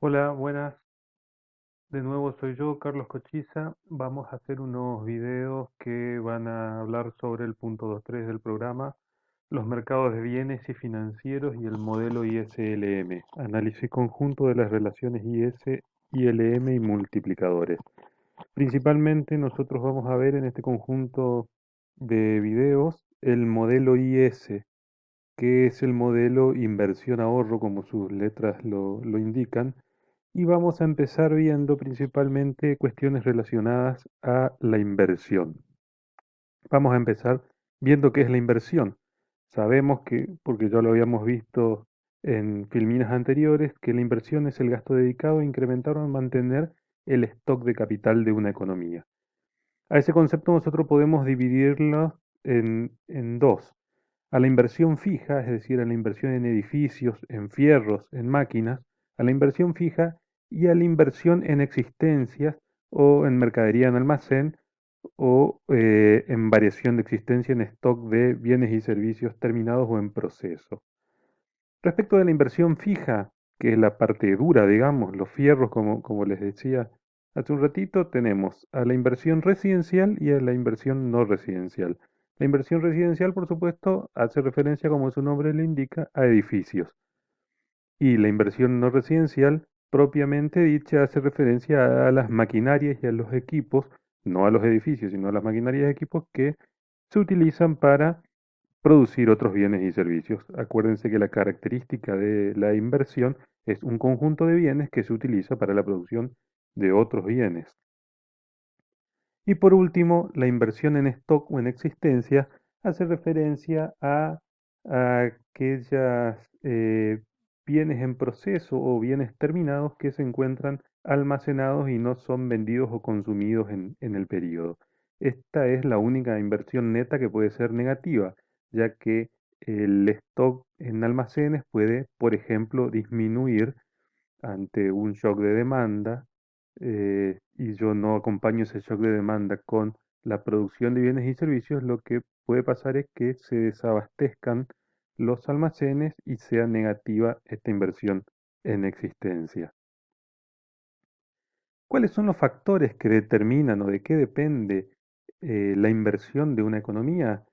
Hola, buenas. De nuevo soy yo, Carlos Cochiza. Vamos a hacer unos videos que van a hablar sobre el punto 2.3 del programa, los mercados de bienes y financieros y el modelo ISLM, análisis conjunto de las relaciones IS, ILM y multiplicadores. Principalmente nosotros vamos a ver en este conjunto de videos el modelo IS, que es el modelo inversión ahorro, como sus letras lo indican, y vamos a empezar viendo principalmente cuestiones relacionadas a la inversión. Vamos a empezar viendo qué es la inversión. Sabemos que, porque ya lo habíamos visto en filminas anteriores, que la inversión es el gasto dedicado a incrementar o mantener el stock de capital de una economía. A ese concepto nosotros podemos dividirlo en dos. A la inversión fija, es decir, a la inversión en edificios, en fierros, en máquinas, a la inversión fija y a la inversión en existencias o en mercadería en almacén o en variación de existencia en stock de bienes y servicios terminados o en proceso. Respecto de la inversión fija, que es la parte dura, digamos, los fierros, como les decía hace un ratito, tenemos a la inversión residencial y a la inversión no residencial. La inversión residencial, por supuesto, hace referencia, como su nombre le indica, a edificios. Y la inversión no residencial, propiamente dicha, hace referencia a las maquinarias y a los equipos, no a los edificios, sino a las maquinarias y equipos que se utilizan para producir otros bienes y servicios. Acuérdense que la característica de la inversión es un conjunto de bienes que se utiliza para la producción de otros bienes. Y por último, la inversión en stock o en existencia hace referencia a aquellas bienes en proceso o bienes terminados que se encuentran almacenados y no son vendidos o consumidos en el periodo. Esta es la única inversión neta que puede ser negativa, ya que el stock en almacenes puede, por ejemplo, disminuir ante un shock de demanda, y yo no acompaño ese shock de demanda con la producción de bienes y servicios, lo que puede pasar es que se desabastezcan los almacenes y sea negativa esta inversión en existencia. ¿Cuáles son los factores que determinan o de qué depende la inversión de una economía?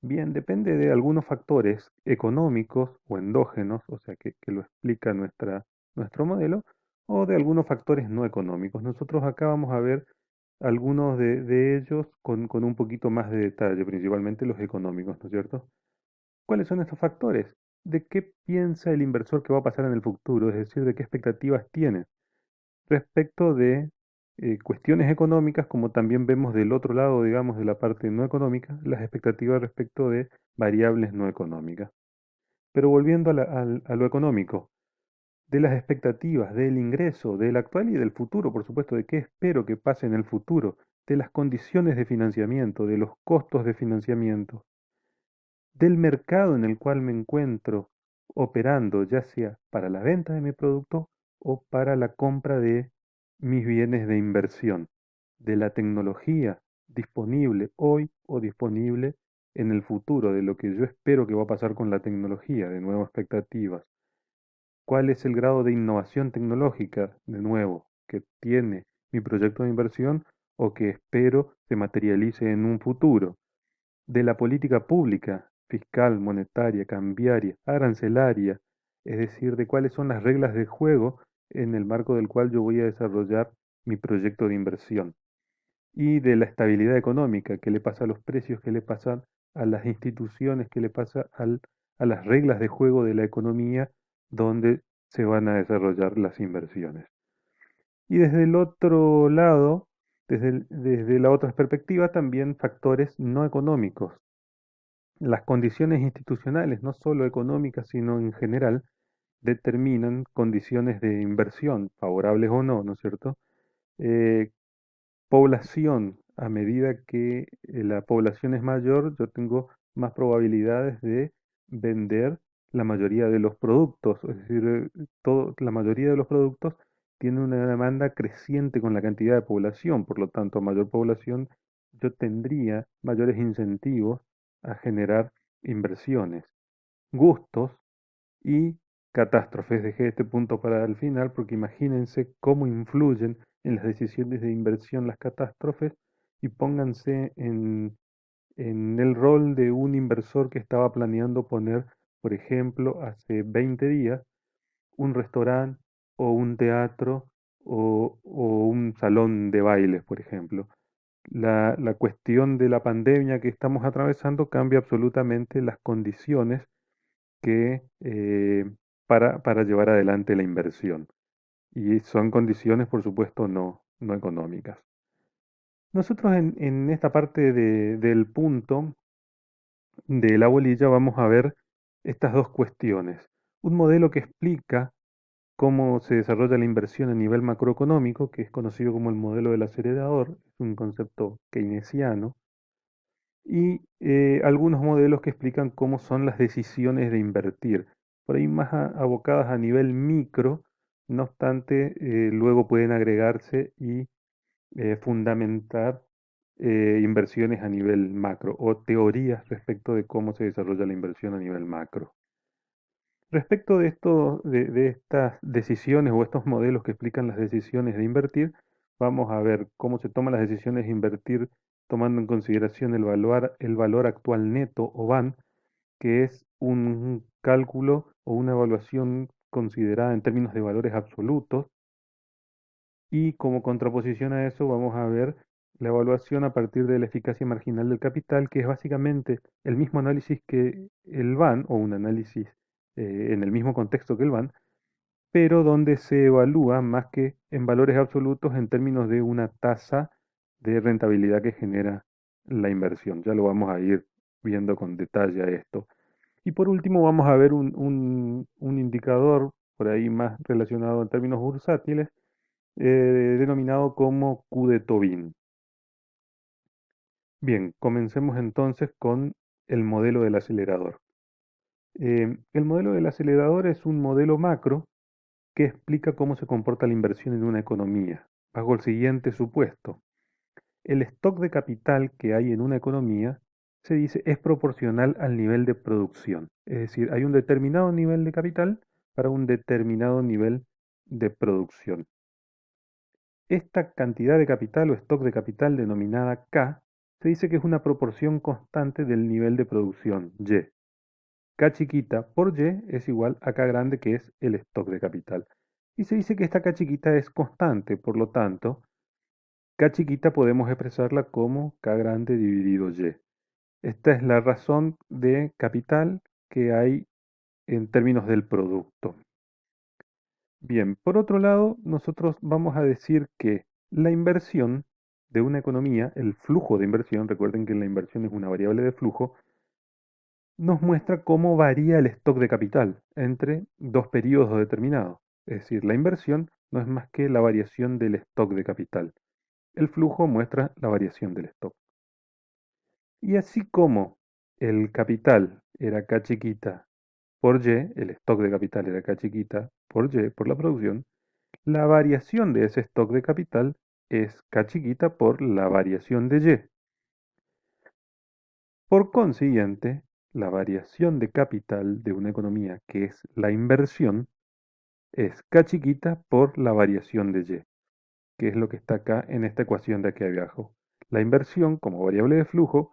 Bien, depende de algunos factores económicos o endógenos, o sea, que lo explica nuestro modelo, o de algunos factores no económicos. Nosotros acá vamos a ver algunos de ellos con un poquito más de detalle, principalmente los económicos, ¿no es cierto? ¿Cuáles son estos factores? ¿De qué piensa el inversor que va a pasar en el futuro? Es decir, ¿de qué expectativas tiene? Respecto de cuestiones económicas, como también vemos del otro lado, digamos, de la parte no económica, las expectativas respecto de variables no económicas. Pero volviendo a lo económico, de las expectativas del ingreso, del actual y del futuro, por supuesto, de qué espero que pase en el futuro, de las condiciones de financiamiento, de los costos de financiamiento, del mercado en el cual me encuentro operando, ya sea para la venta de mi producto o para la compra de mis bienes de inversión, de la tecnología disponible hoy o disponible en el futuro, de lo que yo espero que va a pasar con la tecnología, de nuevo expectativas. ¿Cuál es el grado de innovación tecnológica, de nuevo, que tiene mi proyecto de inversión o que espero se materialice en un futuro? De la política pública, fiscal, monetaria, cambiaria, arancelaria, es decir, de cuáles son las reglas de juego en el marco del cual yo voy a desarrollar mi proyecto de inversión. Y de la estabilidad económica, qué le pasa a los precios, qué le pasa a las instituciones, qué le pasa a las reglas de juego de la economía donde se van a desarrollar las inversiones. Y desde el otro lado, desde la otra perspectiva, también factores no económicos. Las condiciones institucionales, no solo económicas, sino en general, determinan condiciones de inversión, favorables o no, ¿no es cierto? Eh, Población, a medida que la población es mayor, yo tengo más probabilidades de vender la mayoría de los productos, es decir, la mayoría de los productos tiene una demanda creciente con la cantidad de población, por lo tanto, a mayor población, yo tendría mayores incentivos a generar inversiones, gustos y catástrofes. Dejé este punto para el final porque imagínense cómo influyen en las decisiones de inversión las catástrofes y pónganse en el rol de un inversor que estaba planeando poner, por ejemplo, hace 20 días, un restaurante o un teatro o un salón de bailes, por ejemplo. La cuestión de la pandemia que estamos atravesando cambia absolutamente las condiciones que para llevar adelante la inversión. Y son condiciones, por supuesto, no económicas. Nosotros en esta parte del punto de la bolilla vamos a ver estas dos cuestiones. Un modelo que explica cómo se desarrolla la inversión a nivel macroeconómico, que es conocido como el modelo del acelerador, es un concepto keynesiano, y algunos modelos que explican cómo son las decisiones de invertir, por ahí más abocadas a nivel micro, no obstante, luego pueden agregarse y fundamentar inversiones a nivel macro o teorías respecto de cómo se desarrolla la inversión a nivel macro. Respecto de esto, de estas decisiones o estos modelos que explican las decisiones de invertir, vamos a ver cómo se toman las decisiones de invertir tomando en consideración el valor actual neto o VAN, que es un cálculo o una evaluación considerada en términos de valores absolutos. Y como contraposición a eso vamos a ver la evaluación a partir de la eficacia marginal del capital, que es básicamente el mismo análisis que el VAN, o un análisis en el mismo contexto que el VAN, pero donde se evalúa más que en valores absolutos en términos de una tasa de rentabilidad que genera la inversión. Ya lo vamos a ir viendo con detalle a esto. Y por último vamos a ver un indicador por ahí más relacionado en términos bursátiles, denominado como Q de Tobin. Bien, comencemos entonces con el modelo del acelerador. El modelo del acelerador es un modelo macro que explica cómo se comporta la inversión en una economía, bajo el siguiente supuesto. El stock de capital que hay en una economía se dice es proporcional al nivel de producción. Es decir, hay un determinado nivel de capital para un determinado nivel de producción. Esta cantidad de capital o stock de capital denominada K se dice que es una proporción constante del nivel de producción Y. K chiquita por Y es igual a K grande, que es el stock de capital. Y se dice que esta K chiquita es constante, por lo tanto, K chiquita podemos expresarla como K grande dividido Y. Esta es la razón de capital que hay en términos del producto. Bien, por otro lado, nosotros vamos a decir que la inversión de una economía, el flujo de inversión, recuerden que la inversión es una variable de flujo, nos muestra cómo varía el stock de capital entre dos periodos determinados. Es decir, la inversión no es más que la variación del stock de capital. El flujo muestra la variación del stock. Y así como el capital era K chiquita por Y, el stock de capital era K chiquita por Y, por la producción, la variación de ese stock de capital es K chiquita por la variación de Y. Por consiguiente, la variación de capital de una economía, que es la inversión, es K chiquita por la variación de Y, que es lo que está acá en esta ecuación de aquí abajo. La inversión, como variable de flujo,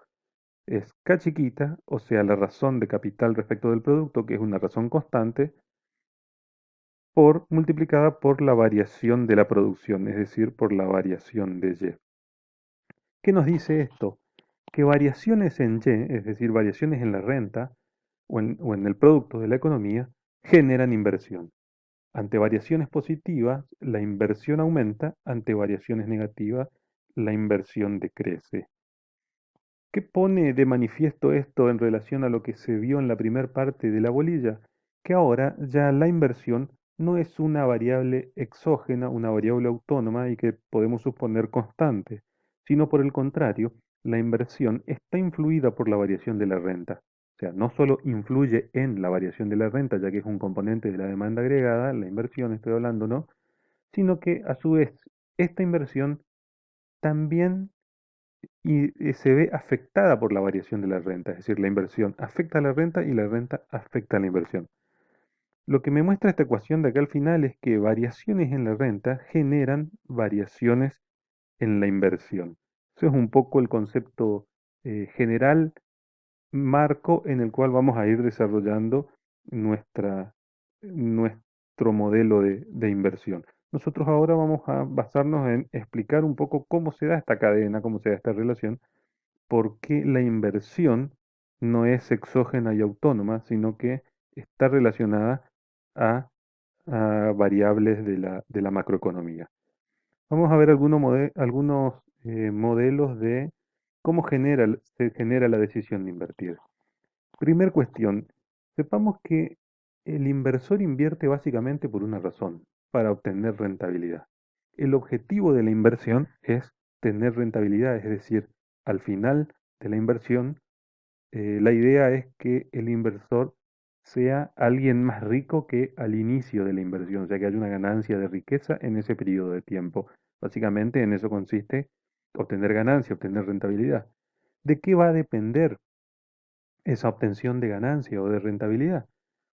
es K chiquita, o sea, la razón de capital respecto del producto, que es una razón constante, por multiplicada por la variación de la producción, es decir, por la variación de Y. ¿Qué nos dice esto? Que variaciones en Y, es decir, variaciones en la renta o en el producto de la economía, generan inversión. Ante variaciones positivas, la inversión aumenta; ante variaciones negativas, la inversión decrece. ¿Qué pone de manifiesto esto en relación a lo que se vio en la primera parte de la bolilla? Que ahora ya la inversión no es una variable exógena, una variable autónoma y que podemos suponer constante, sino por el contrario, la inversión está influida por la variación de la renta. O sea, no solo influye en la variación de la renta, ya que es un componente de la demanda agregada, la inversión estoy hablando, ¿no? Sino que a su vez esta inversión también se ve afectada por la variación de la renta, es decir, la inversión afecta a la renta y la renta afecta a la inversión. Lo que me muestra esta ecuación de acá al final es que variaciones en la renta generan variaciones en la inversión. Eso es un poco el concepto general, marco en el cual vamos a ir desarrollando nuestra, nuestro modelo de inversión. Nosotros ahora vamos a basarnos en explicar un poco cómo se da esta cadena, cómo se da esta relación, por qué la inversión no es exógena y autónoma, sino que está relacionada a, a variables de la macroeconomía. Vamos a ver algunos modelos de cómo se genera la decisión de invertir. Primer cuestión, sepamos que el inversor invierte básicamente por una razón, para obtener rentabilidad. El objetivo de la inversión es tener rentabilidad, es decir, al final de la inversión, la idea es que el inversor sea alguien más rico que al inicio de la inversión, o sea, que haya una ganancia de riqueza en ese periodo de tiempo. Básicamente en eso consiste obtener ganancia, obtener rentabilidad. ¿De qué va a depender esa obtención de ganancia o de rentabilidad?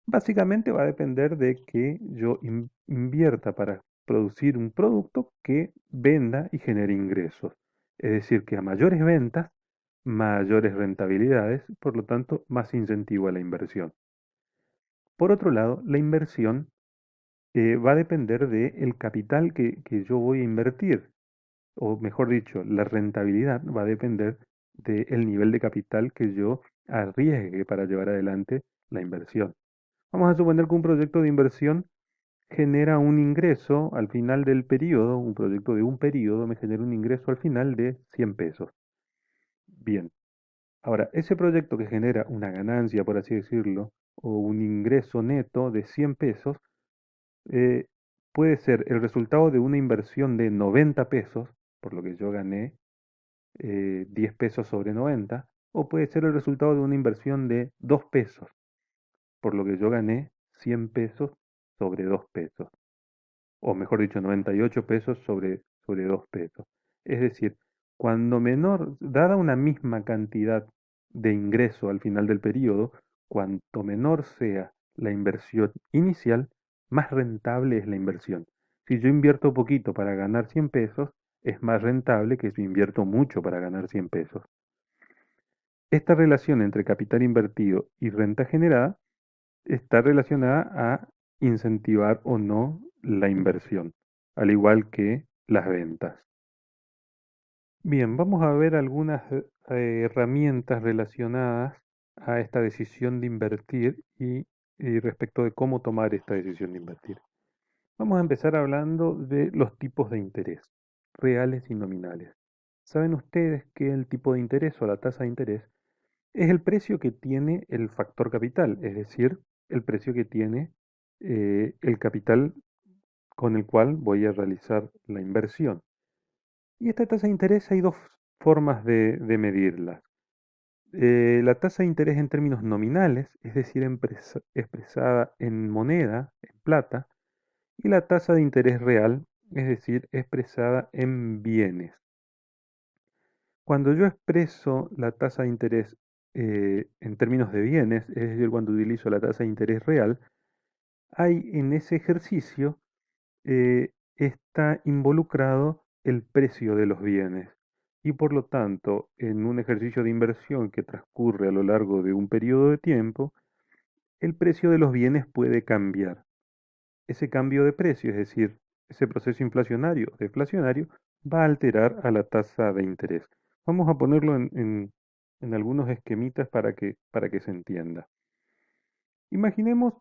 Básicamente va a depender de que yo invierta para producir un producto que venda y genere ingresos. Es decir, que a mayores ventas, mayores rentabilidades, por lo tanto, más incentivo a la inversión. Por otro lado, la inversión va a depender del capital que yo voy a invertir, o mejor dicho, la rentabilidad va a depender del nivel de capital que yo arriesgue para llevar adelante la inversión. Vamos a suponer que un proyecto de inversión genera un ingreso al final del periodo, un proyecto de un periodo me genera un ingreso al final de 100 pesos. Bien, ahora, ese proyecto que genera una ganancia, por así decirlo, o un ingreso neto de 100 pesos, eh, puede ser el resultado de una inversión de 90 pesos, por lo que yo gané 10 pesos sobre 90, o puede ser el resultado de una inversión de 2 pesos, por lo que yo gané 100 pesos sobre 2 pesos, o mejor dicho, 98 pesos sobre 2 pesos. Es decir, cuando menor, dada una misma cantidad de ingreso al final del periodo, cuanto menor sea la inversión inicial, más rentable es la inversión. Si yo invierto poquito para ganar 100 pesos, es más rentable que si invierto mucho para ganar 100 pesos. Esta relación entre capital invertido y renta generada está relacionada a incentivar o no la inversión, al igual que las ventas. Bien, vamos a ver algunas herramientas relacionadas a esta decisión de invertir y respecto de cómo tomar esta decisión de invertir. Vamos a empezar hablando de los tipos de interés, reales y nominales. ¿Saben ustedes que el tipo de interés o la tasa de interés es el precio que tiene el factor capital, es decir, el precio que tiene el capital con el cual voy a realizar la inversión? Y esta tasa de interés hay dos formas de medirla. La tasa de interés en términos nominales, es decir, expresada en moneda, en plata, y la tasa de interés real, es decir, expresada en bienes. Cuando yo expreso la tasa de interés en términos de bienes, es decir, cuando utilizo la tasa de interés real, hay en ese ejercicio está involucrado el precio de los bienes. Y por lo tanto, en un ejercicio de inversión que transcurre a lo largo de un periodo de tiempo, el precio de los bienes puede cambiar. Ese cambio de precio, es decir, ese proceso inflacionario o deflacionario, va a alterar a la tasa de interés. Vamos a ponerlo en algunos esquemitas para que se entienda. Imaginemos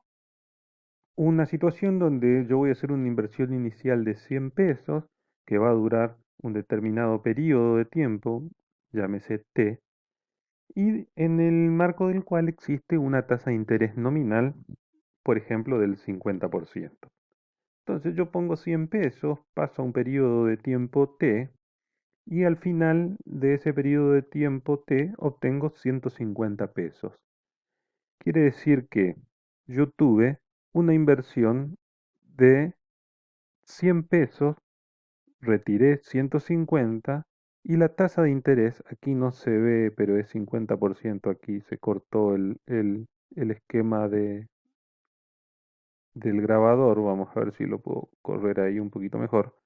una situación donde yo voy a hacer una inversión inicial de 100 pesos que va a durar un determinado periodo de tiempo, llámese T, y en el marco del cual existe una tasa de interés nominal, por ejemplo, del 50%. Entonces yo pongo 100 pesos, paso a un periodo de tiempo T, y al final de ese periodo de tiempo T obtengo 150 pesos. Quiere decir que yo tuve una inversión de 100 pesos, retiré 150 y la tasa de interés, aquí no se ve, pero es 50%, aquí se cortó el esquema del grabador, vamos a ver si lo puedo correr ahí un poquito mejor.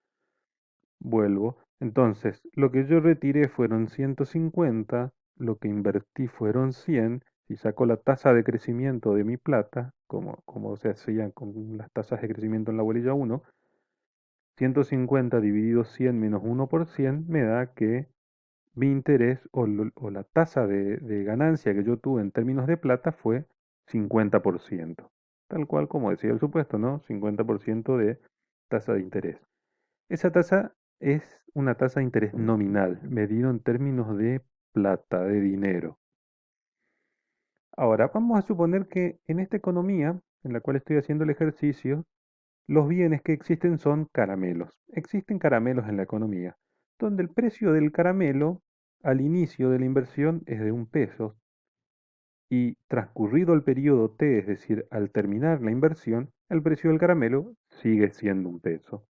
Vuelvo. Entonces, lo que yo retiré fueron 150, lo que invertí fueron 100, y saco la tasa de crecimiento de mi plata, como se hacía con las tasas de crecimiento en la bolilla 1, 150 dividido 100 menos 1% me da que mi interés o la tasa de ganancia que yo tuve en términos de plata fue 50%. Tal cual como decía el supuesto, ¿no? 50% de tasa de interés. Esa tasa es una tasa de interés nominal, medido en términos de plata, de dinero. Ahora, vamos a suponer que en esta economía en la cual estoy haciendo el ejercicio, los bienes que existen son caramelos. Existen caramelos en la economía, donde el precio del caramelo al inicio de la inversión es de 1 peso y transcurrido el periodo T, es decir, al terminar la inversión, el precio del caramelo sigue siendo 1 peso.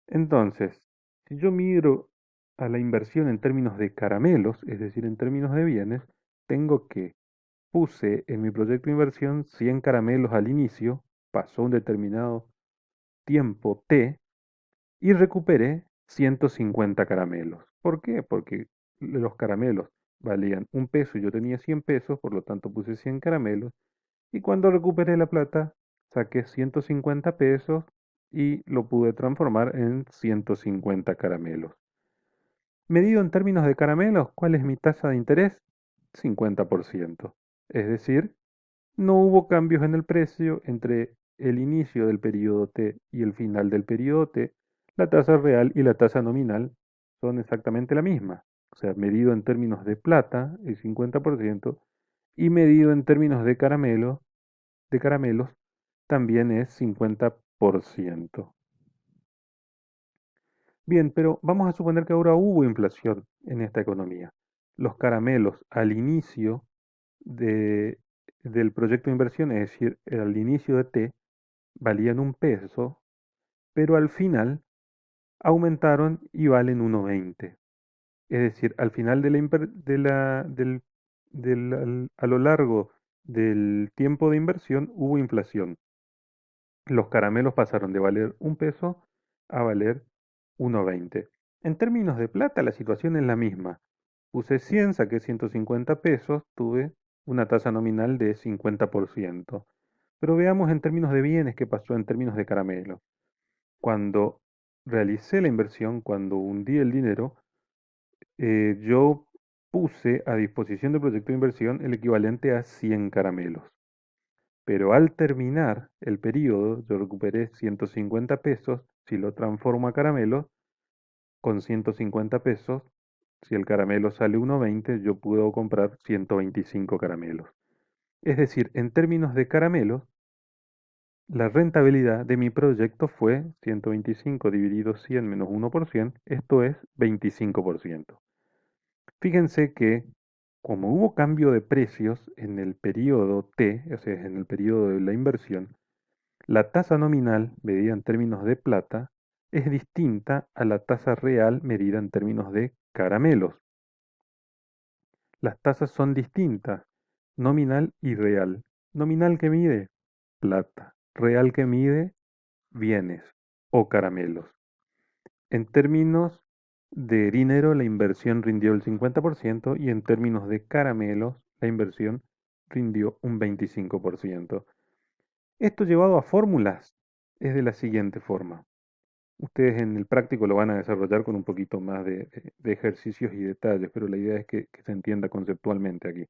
Entonces, si yo miro a la inversión en términos de caramelos, es decir, en términos de bienes, tengo que puse en mi proyecto de inversión 100 caramelos al inicio, pasó un determinado tiempo T y recuperé 150 caramelos. ¿Por qué? Porque los caramelos valían 1 peso y yo tenía 100 pesos, por lo tanto puse 100 caramelos y cuando recuperé la plata saqué 150 pesos y lo pude transformar en 150 caramelos. Medido en términos de caramelos, ¿cuál es mi tasa de interés? 50%. Es decir, no hubo cambios en el precio entre el inicio del periodo T y el final del periodo T. La tasa real y la tasa nominal son exactamente la misma. O sea, medido en términos de plata, el 50%, y medido en términos de caramelos, también es 50%. Bien, pero vamos a suponer que ahora hubo inflación en esta economía. Los caramelos al inicio de- del proyecto de inversión, es decir, al inicio de T, valían 1 peso, pero al final aumentaron y valen 1,20. Es decir, al final de la, inver- de la- del- a lo largo del tiempo de inversión hubo inflación. Los caramelos pasaron de valer 1 peso a valer 1,20. En términos de plata, la situación es la misma. Puse 100, saqué 150 pesos, tuve una tasa nominal de 50%. Pero veamos en términos de bienes qué pasó en términos de caramelos. Cuando realicé la inversión, cuando hundí el dinero, yo puse a disposición del proyecto de inversión el equivalente a 100 caramelos. Pero al terminar el periodo, yo recuperé 150 pesos. Si lo transformo a caramelos, con 150 pesos, si el caramelo sale 1,20, yo puedo comprar 125 caramelos. Es decir, en términos de caramelos, la rentabilidad de mi proyecto fue 125 dividido 100 menos 1%, esto es 25%. Fíjense que como hubo cambio de precios en el periodo T, o sea, en el periodo de la inversión, la tasa nominal, medida en términos de plata, es distinta a la tasa real medida en términos de caramelos. Las tasas son distintas, nominal y real. Nominal que mide plata, real que mide bienes o caramelos. En términos de dinero, la inversión rindió el 50% y en términos de caramelos, la inversión rindió un 25%. Esto llevado a fórmulas es de la siguiente forma. Ustedes en el práctico lo van a desarrollar con un poquito más de ejercicios y detalles, pero la idea es que se entienda conceptualmente aquí.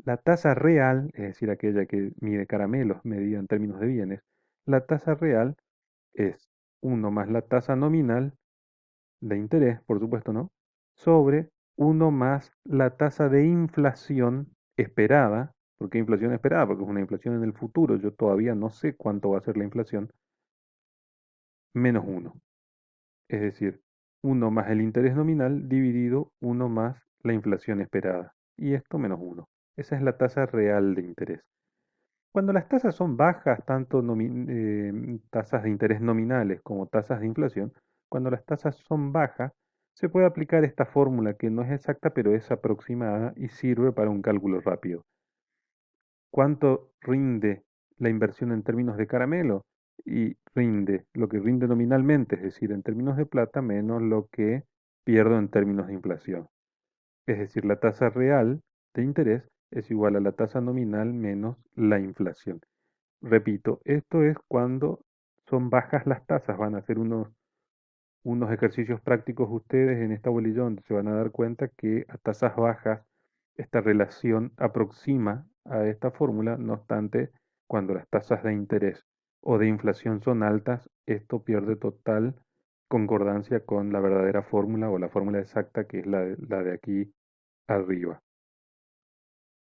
La tasa real, es decir, aquella que mide caramelos medida en términos de bienes, la tasa real es 1 más la tasa nominal de interés, por supuesto, ¿no? Sobre 1 más la tasa de inflación esperada. ¿Por qué inflación esperada? Porque es una inflación en el futuro. Yo todavía no sé cuánto va a ser la inflación. Menos 1. Es decir, 1 más el interés nominal dividido 1 más la inflación esperada. Y esto menos 1. Esa es la tasa real de interés. Cuando las tasas son bajas, tanto tasas de interés nominales como tasas de inflación, cuando las tasas son bajas, se puede aplicar esta fórmula que no es exacta, pero es aproximada y sirve para un cálculo rápido. ¿Cuánto rinde la inversión en términos de caramelo y rinde lo que rinde nominalmente, es decir, en términos de plata, menos lo que pierdo en términos de inflación. Es decir, la tasa real de interés es igual a la tasa nominal menos la inflación. Repito, esto es cuando son bajas las tasas. Van a hacer unos ejercicios prácticos ustedes en esta bolilla donde se van a dar cuenta que a tasas bajas esta relación aproxima a esta fórmula. No obstante, cuando las tasas de interés o de inflación son altas, esto pierde total concordancia con la verdadera fórmula o la fórmula exacta que es la de aquí arriba.